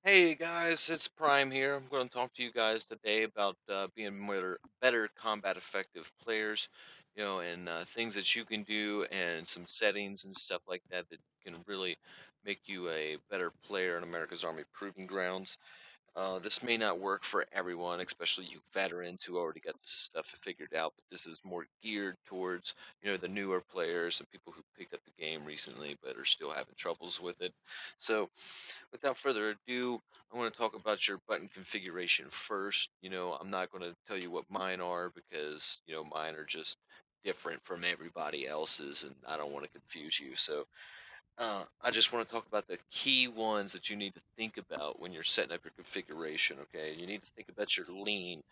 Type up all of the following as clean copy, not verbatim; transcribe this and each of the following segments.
Hey guys, it's Prime here. I'm going to talk to you guys today about being better combat effective players, and things that you can do and some settings and stuff like that that can really make you a better player in America's Army Proving Grounds. This may not work for everyone, especially you veterans who already got this stuff figured out, but this is more geared towards, the newer players and people who picked up the game recently but are still having troubles with it. So, without further ado, I want to talk about your button configuration first. I'm not going to tell you what mine are because, mine are just different from everybody else's and I don't want to confuse you. So, I just want to talk about the key ones that you need to think about when you're setting up your configuration. Okay, you need to think about your lean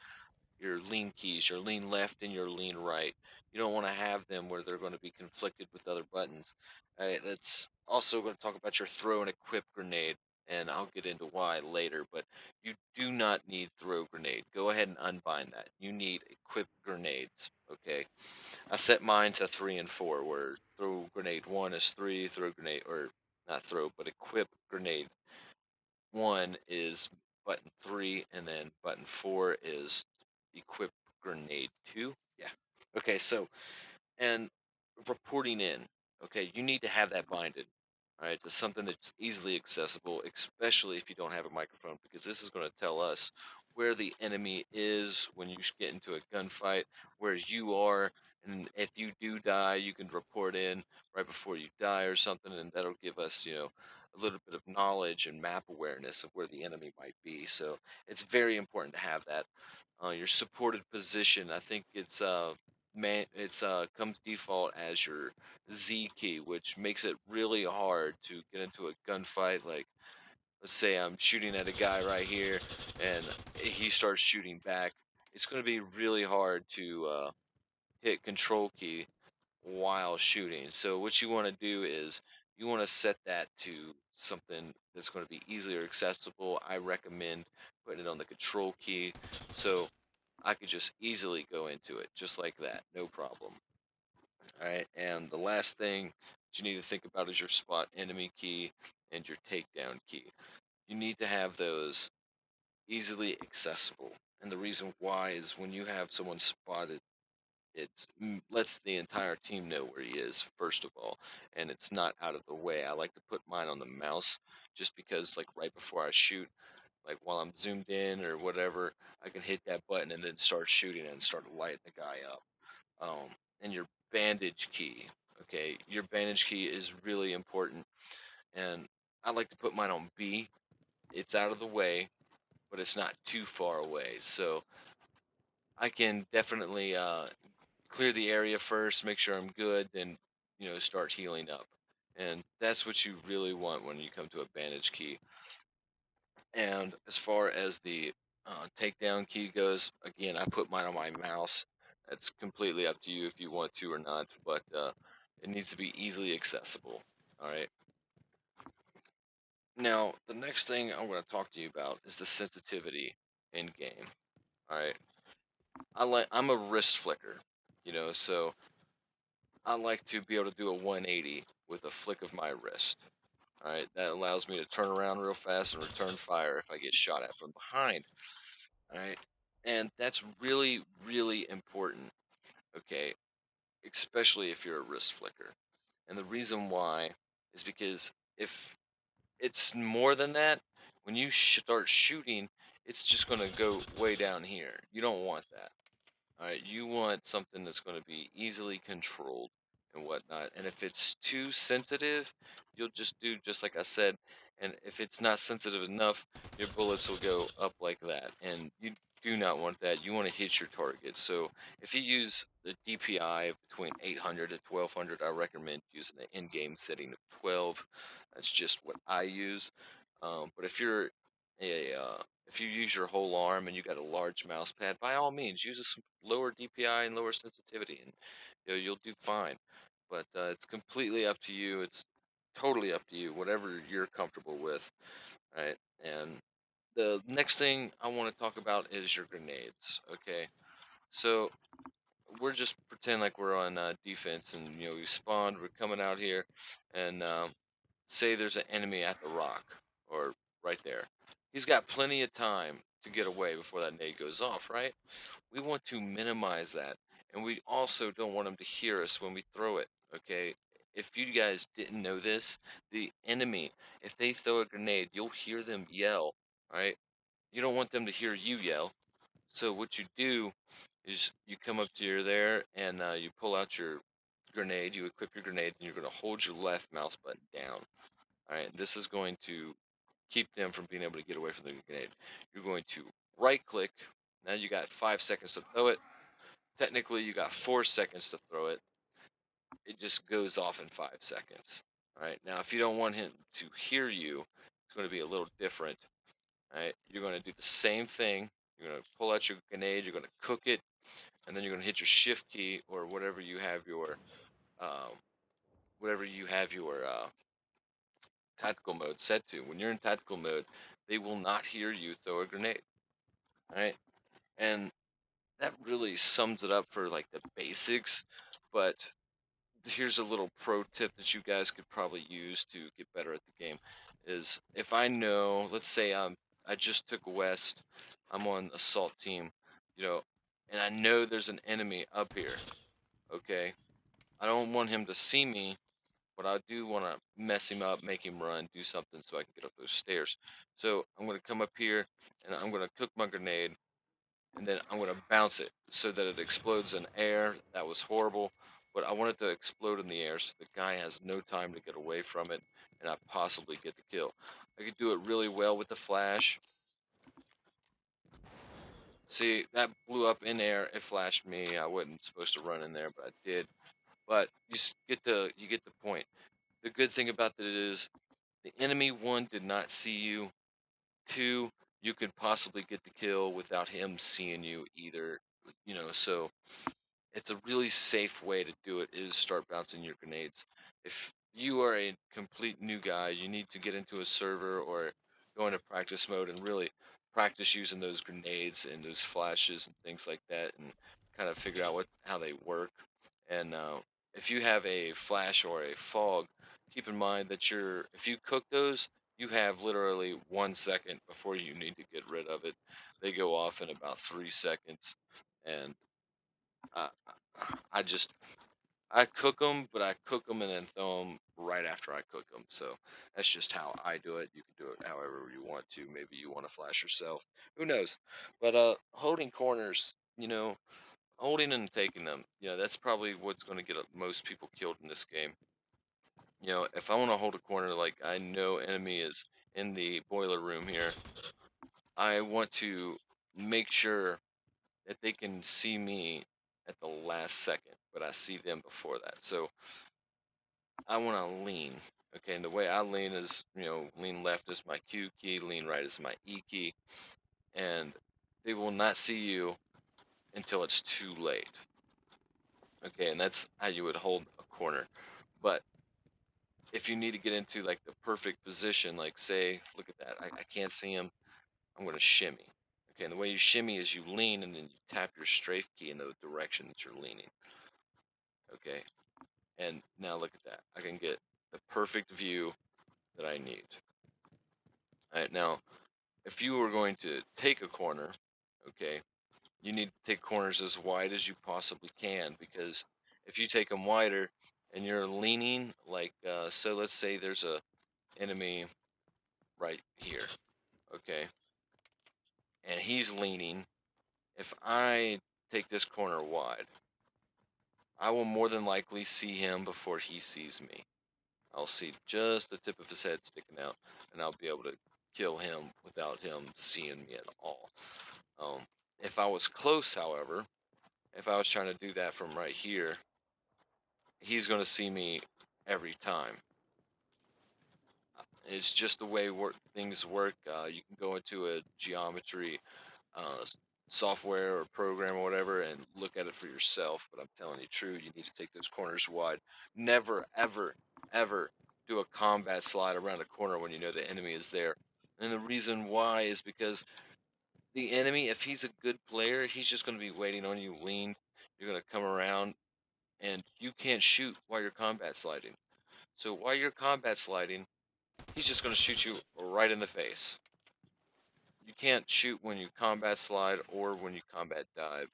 keys, your lean left and your lean right. You don't want to have them where they're going to be conflicted with other buttons. All right, that's also going to talk about your throw and equip grenade, and I'll get into why later, but you do not need throw grenade. Go ahead and unbind that. You need equip grenades, okay? I set mine to 3 and 4, where throw grenade 1 is 3, throw grenade, or not throw, but equip grenade 1 is button 3, and then button 4 is equip grenade 2. Yeah. Okay, so, and reporting in, okay, you need to have that binded, all right, to something that's easily accessible, especially if you don't have a microphone, because this is going to tell us where the enemy is when you get into a gunfight, where you are, and if you do die, you can report in right before you die or something, and that'll give us, a little bit of knowledge and map awareness of where the enemy might be. So it's very important to have that. Your supported position, I think it's comes default as your Z key, which makes it really hard to get into a gunfight. Like, let's say I'm shooting at a guy right here, and he starts shooting back. It's going to be really hard to hit Control key while shooting. So what you want to do is you want to set that to something that's going to be easily accessible. I recommend putting it on the Control key, so I could just easily go into it just like that, no problem. All right, and the last thing that you need to think about is your spot enemy key and your takedown key. You need to have those easily accessible. And the reason why is when you have someone spotted, it lets the entire team know where he is, first of all, and it's not out of the way. I like to put mine on the mouse just because, like, right before I shoot, like while I'm zoomed in or whatever, I can hit that button and then start shooting and start lighting the guy up. And your bandage key. Okay, your bandage key is really important, and I like to put mine on B. It's out of the way, but it's not too far away, so I can definitely clear the area first, make sure I'm good, then start healing up, and that's what you really want when you come to a bandage key. And as far as the takedown key goes, again, I put mine on my mouse. That's completely up to you if you want to or not, but it needs to be easily accessible. All right. Now, the next thing I'm going to talk to you about is the sensitivity in game. All right. I'm a wrist flicker, so I like to be able to do a 180 with a flick of my wrist. All right. That allows me to turn around real fast and return fire if I get shot at from behind. All right. And that's really, really important. Okay. Especially if you're a wrist flicker. And the reason why is because if it's more than that, when you start shooting, it's just going to go way down here. You don't want that. All right. You want something that's going to be easily controlled and whatnot. And if it's too sensitive, you'll just do just like I said. And if it's not sensitive enough, your bullets will go up like that. And you do not want that. You want to hit your target. So if you use the DPI between 800 to 1200, I recommend using the in-game setting of 12. That's just what I use. But if you use your whole arm and you got a large mouse pad, by all means use a lower DPI and lower sensitivity, and you'll do fine. But it's completely up to you. It's totally up to you, whatever you're comfortable with, right? And the next thing I want to talk about is your grenades. Okay, so we're just pretend like we're on defense, and we spawned. We're coming out here, and say there's an enemy at the rock or right there. He's got plenty of time to get away before that nade goes off, right? We want to minimize that, and we also don't want him to hear us when we throw it, okay? If you guys didn't know this, the enemy, if they throw a grenade, you'll hear them yell, right? You don't want them to hear you yell. So what you do is you come up to your there and you pull out your grenade, you equip your grenade, and you're going to hold your left mouse button down. All right, this is going to keep them from being able to get away from the grenade. You're going to right click. Now you got 5 seconds to throw it. Technically, you got 4 seconds to throw it. It just goes off in 5 seconds. All right, now if you don't want him to hear you, it's going to be a little different. All right, you're going to do the same thing. You're going to pull out your grenade. You're going to cook it, and then you're going to hit your shift key or um, whatever you have your tactical mode set to. When you're in tactical mode, they will not hear you throw a grenade. All right, and that really sums it up for like the basics. But here's a little pro tip that you guys could probably use to get better at the game. Is if I know, let's say I just took West, I'm on assault team, you know, and I know there's an enemy up here. Okay, I don't want him to see me, but I do want to mess him up, make him run, do something so I can get up those stairs. So I'm going to come up here and I'm going to cook my grenade and then I'm going to bounce it so that it explodes in air. That was horrible, but I want it to explode in the air so the guy has no time to get away from it and I possibly get the kill. I could do it really well with the flash. See, that blew up in air. It flashed me. I wasn't supposed to run in there, but I did. But you get the point. The good thing about that is the enemy one did not see you. Two, you could possibly get the kill without him seeing you either. So it's a really safe way to do it is start bouncing your grenades. If you are a complete new guy, you need to get into a server or go into practice mode and really practice using those grenades and those flashes and things like that and kind of figure out how they work. And if you have a flash or a fog, keep in mind that if you cook those, you have literally 1 second before you need to get rid of it. They go off in about 3 seconds, and uh, I just I cook them, but I cook them and then throw them right after I cook them. So that's just how I do it. You can do it however you want to. Maybe you want to flash yourself. Who knows? But holding corners, holding and taking them, that's probably what's going to get most people killed in this game. If I want to hold a corner, like I know enemy is in the boiler room here, I want to make sure that they can see me at the last second, but I see them before that. So I want to lean. Okay, and the way I lean is, lean left is my Q key, lean right is my E key, and they will not see you until it's too late. Okay, and that's how you would hold a corner. But if you need to get into like the perfect position, like say, look at that, I can't see him, I'm going to shimmy. Okay, and the way you shimmy is you lean and then you tap your strafe key in the direction that you're leaning. Okay, and now look at that. I can get the perfect view that I need. All right, now, if you were going to take a corner, okay, you need to take corners as wide as you possibly can because if you take them wider and you're leaning, like, so let's say there's a enemy right here, okay, and he's leaning. If I take this corner wide, I will more than likely see him before he sees me. I'll see just the tip of his head sticking out, and I'll be able to kill him without him seeing me at all. If I was close, however, if I was trying to do that from right here, he's going to see me every time. It's just the way things work. You can go into a geometry uh, software or program or whatever and look at it for yourself. But I'm telling you, true, you need to take those corners wide. Never, ever, ever do a combat slide around a corner when you know the enemy is there. And the reason why is because the enemy, if he's a good player, he's just going to be waiting on you leaned. You're going to come around and you can't shoot while you're combat sliding. So while you're combat sliding, he's just going to shoot you right in the face. you can't shoot when you combat slide or when you combat dive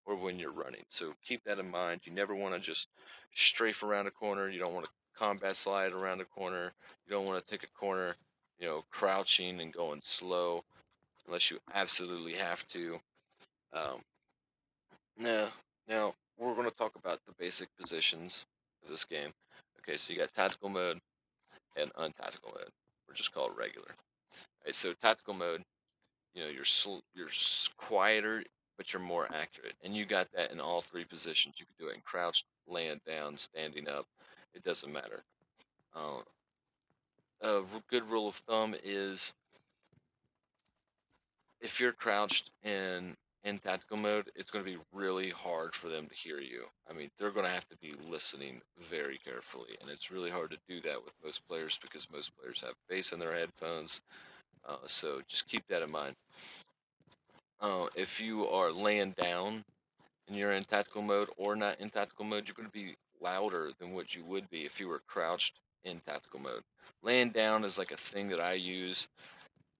or when you're running. So keep that in mind. You never want to just strafe around a corner. You don't want to combat slide around a corner. You don't want to take a corner, crouching and going slow unless you absolutely have to. Um, now, now we're going to talk about the basic positions of this game. Okay, so you got tactical mode and untactical mode. We're just called regular. Right, so tactical mode, you're quieter, but you're more accurate, and you got that in all three positions. You can do it in crouched, laying down, standing up. It doesn't matter. Uh, good rule of thumb is if you're crouched in tactical mode, it's going to be really hard for them to hear you. I mean, they're going to have to be listening very carefully, and it's really hard to do that with most players because most players have bass in their headphones. So just keep that in mind. If you are laying down and you're in tactical mode or not in tactical mode, you're going to be louder than what you would be if you were crouched in tactical mode. Laying down is like a thing that I use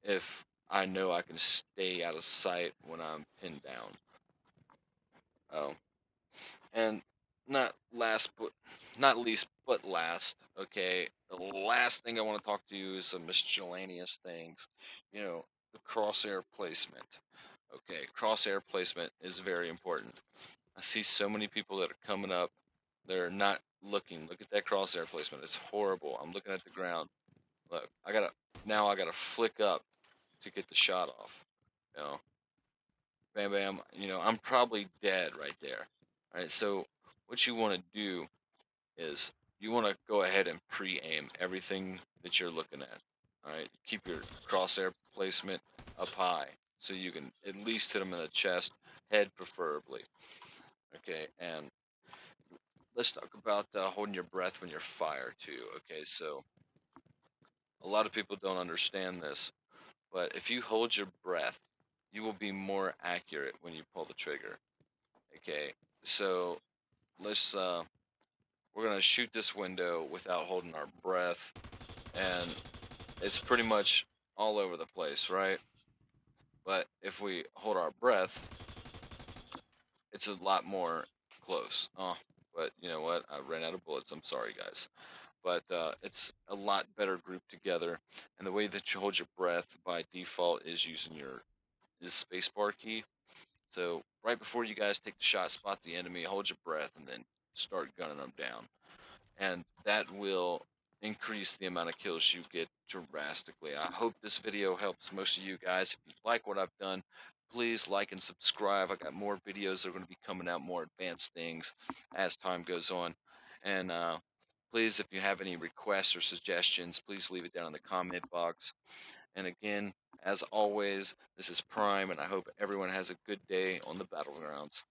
if I know I can stay out of sight when I'm pinned down. Oh, and not last but not least but last, okay. The last thing I want to talk to you is some miscellaneous things. The crosshair placement. Okay, crosshair placement is very important. I see so many people that are coming up. They're not looking. Look at that crosshair placement. It's horrible. I'm looking at the ground. Look, I gotta flick up to get the shot off. You know, bam, bam. I'm probably dead right there. All right. So what you want to do is you want to go ahead and pre-aim everything that you're looking at. All right. Keep your crosshair placement up high so you can at least hit them in the chest, head preferably. Okay. And let's talk about holding your breath when you're fire too. Okay, so a lot of people don't understand this, but if you hold your breath, you will be more accurate when you pull the trigger. Okay, so let's we're gonna shoot this window without holding our breath, and it's pretty much all over the place, right? But if we hold our breath, it's a lot more close. Oh, but you know what? I ran out of bullets. I'm sorry, guys. But it's a lot better grouped together. And the way that you hold your breath by default is using your spacebar key. So right before you guys take the shot, spot the enemy, hold your breath, and then start gunning them down. And that will increase the amount of kills you get drastically. I hope this video helps most of you guys. If you like what I've done, please like and subscribe. I got more videos that are going to be coming out, more advanced things as time goes on. And please, if you have any requests or suggestions, please leave it down in the comment box. And again, as always, this is Prime, and I hope everyone has a good day on the battlegrounds.